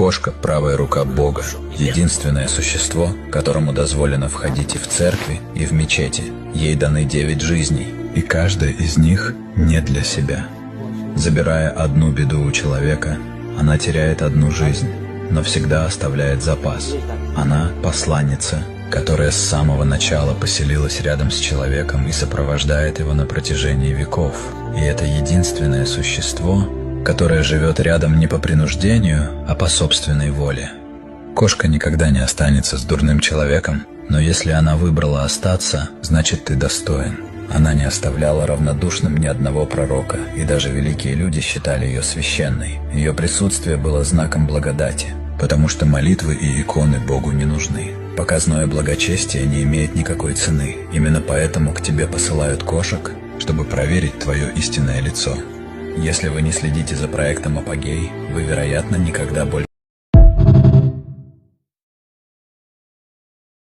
Кошка – правая рука Бога, единственное существо, которому дозволено входить и в церкви, и в мечети. Ей даны 9 жизней, и каждая из них не для себя. Забирая одну беду у человека, она теряет одну жизнь, но всегда оставляет запас. Она – посланница, которая с самого начала поселилась рядом с человеком и сопровождает его на протяжении веков. И это единственное существо, которое живет рядом не по принуждению, а по собственной воле. Кошка никогда не останется с дурным человеком, но если она выбрала остаться, значит ты достоин. Она не оставляла равнодушным ни одного пророка, и даже великие люди считали ее священной. Ее присутствие было знаком благодати, потому что молитвы и иконы Богу не нужны. Показное благочестие не имеет никакой цены. Именно поэтому к тебе посылают кошек, чтобы проверить твое истинное лицо. Если вы не следите за проектом Апогей, вы, вероятно, никогда больше